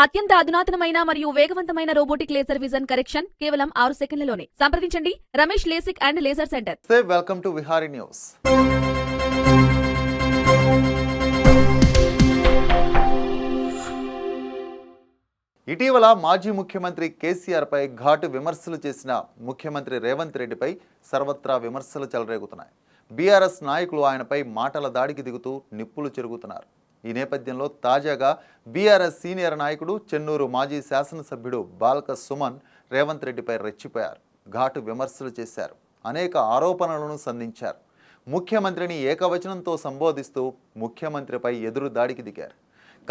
అత్యంత అధునాతనమైన మరియు వేగవంతమైన రోబోటిక్ లేజర్ విజన్ కరెక్షన్ కేవలం 6 సెకన్లలోనే. సంప్రదించండి Ramesh LASIK and laser centre. Welcome to Vihari news. ఇటీవల మాజీ ముఖ్యమంత్రి కేసీఆర్ పై ఘాటు విమర్శలు చేసిన ముఖ్యమంత్రి రేవంత్ రెడ్డిపై సర్వత్రా విమర్శలు చెలరేగుతున్నాయి. బీఆర్ఎస్ నాయకులు ఆయనపై మాటల దాడికి దిగుతూ నిప్పులు చెరుగుతున్నారు. ఈ నేపథ్యంలో తాజాగా బీఆర్ఎస్ సీనియర్ నాయకుడు చెన్నూరు మాజీ శాసనసభ్యుడు బాల్క సుమన్ రేవంత్ రెడ్డిపై రెచ్చిపోయారు. ఘాటు విమర్శలు చేశారు. అనేక ఆరోపణలను సంధించారు. ముఖ్యమంత్రిని ఏకవచనంతో సంబోధిస్తూ ముఖ్యమంత్రిపై ఎదురు దాడికి దిగారు.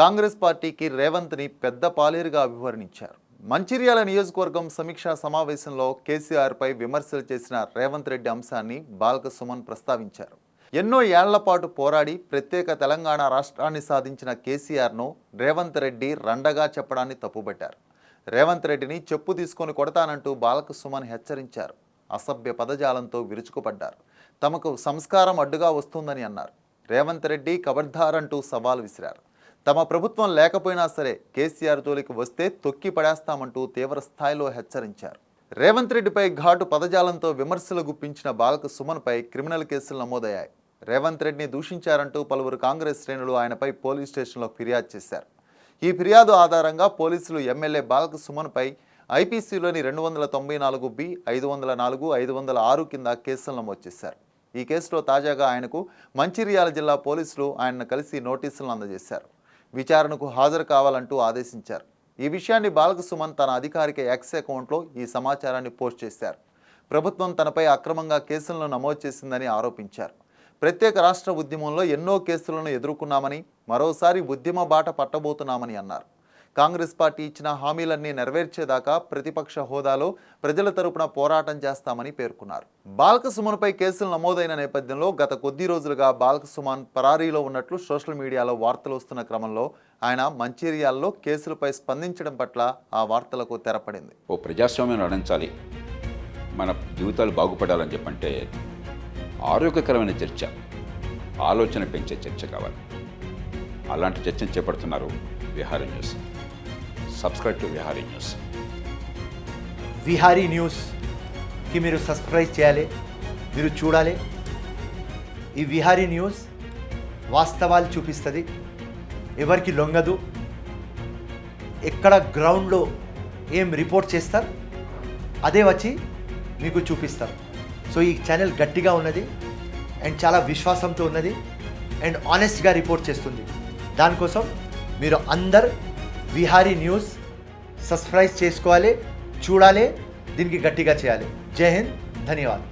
కాంగ్రెస్ పార్టీకి రేవంత్ని పెద్ద పాలేరుగా అభివర్ణించారు. మంచిర్యాల నియోజకవర్గం సమీక్షా సమావేశంలో కేసీఆర్పై విమర్శలు చేసిన రేవంత్ రెడ్డి అంశాన్ని బాల్క సుమన్ ప్రస్తావించారు. ఎన్నో ఏళ్లపాటు పోరాడి ప్రత్యేక తెలంగాణ రాష్ట్రాన్ని సాధించిన కేసీఆర్ను రేవంత్ రెడ్డి రండగా చెప్పడాన్ని తప్పుబట్టారు. రేవంత్ రెడ్డిని చెప్పు తీసుకొని కొడతానంటూ బాల్క సుమన్ హెచ్చరించారు. అసభ్య పదజాలంతో విరుచుకుపడ్డారు. తమకు సంస్కారం అడ్డుగా వస్తుందని అన్నారు. రేవంత్ రెడ్డి ఖబర్దార్ అంటూ సవాల్ విసిరారు. తమ ప్రభుత్వం లేకపోయినా సరే కేసీఆర్ జోలికి వస్తే తొక్కి పడేస్తామంటూ తీవ్ర స్థాయిలో హెచ్చరించారు. రేవంత్ రెడ్డిపై ఘాటు పదజాలంతో విమర్శలు గుప్పించిన బాల్క సుమన్పై క్రిమినల్ కేసులు నమోదయ్యాయి. రేవంత్ రెడ్డిని దూషించారంటూ పలువురు కాంగ్రెస్ శ్రేణులు ఆయనపై పోలీస్ స్టేషన్లో ఫిర్యాదు చేశారు. ఈ ఫిర్యాదు ఆధారంగా పోలీసులు ఎమ్మెల్యే బాల్క సుమన్పై ఐపీసీలోని 294B, 504, 506 కింద కేసులు నమోదు చేశారు. ఈ కేసులో తాజాగా ఆయనకు మంచిర్యాల జిల్లా పోలీసులు ఆయనను కలిసి నోటీసులను అందజేశారు. విచారణకు హాజరు కావాలంటూ ఆదేశించారు. ఈ విషయాన్ని బాల్క సుమన్ తన అధికారిక ఎక్స్ అకౌంట్లో ఈ సమాచారాన్ని పోస్ట్ చేశారు. ప్రభుత్వం తనపై అక్రమంగా కేసులను నమోదు చేసిందని ఆరోపించారు. ప్రత్యేక రాష్ట్ర ఉద్యమంలో ఎన్నో కేసులను ఎదుర్కొన్నామని, మరోసారి ఉద్యమ బాట పట్టబోతున్నామని అన్నారు. కాంగ్రెస్ పార్టీ ఇచ్చిన హామీలన్నీ నెరవేర్చేదాకా ప్రతిపక్ష హోదాలో ప్రజల తరపున పోరాటం చేస్తామని పేర్కొన్నారు. బాల్క సుమన్పై కేసులు నమోదైన నేపథ్యంలో గత కొద్ది రోజులుగా బాల్క సుమన్ పరారీలో ఉన్నట్లు సోషల్ మీడియాలో వార్తలు వస్తున్న క్రమంలో ఆయన మంచిర్యాలలో కేసులపై స్పందించడం పట్ల ఆ వార్తలకు తెరపడింది. ఓ ప్రజాస్వామ్యం నడించాలి, మన జీవితాలు బాగుపడాలని చెప్పంటే ఆరోగ్యకరమైన చర్చ, ఆలోచన పెంచే చర్చ కావాలి. అలాంటి చర్చను చేపడుతున్నారు Vihari news. Subscribe to Vihari news. Vihari న్యూస్కి మీరు సబ్స్క్రైబ్ చేయాలి, మీరు చూడాలి. ఈ విహారీ న్యూస్ వాస్తవాలు చూపిస్తుంది, ఎవరికి లొంగదు. ఎక్కడ గ్రౌండ్లో ఏం రిపోర్ట్ చేస్తారు అదే వచ్చి మీకు చూపిస్తారు. సో ఈ ఛానల్ గట్టిగా ఉన్నది అండ్ చాలా విశ్వాసంతో ఉన్నది అండ్ ఆనెస్ట్గా రిపోర్ట్ చేస్తుంది. దానికోసం మీరు అందరు విహారీ న్యూస్ సబ్స్క్రైబ్ చేసుకోవాలి, చూడాలి, దీనికి గట్టిగా చేయాలి. జై హింద్, ధన్యవాదాలు.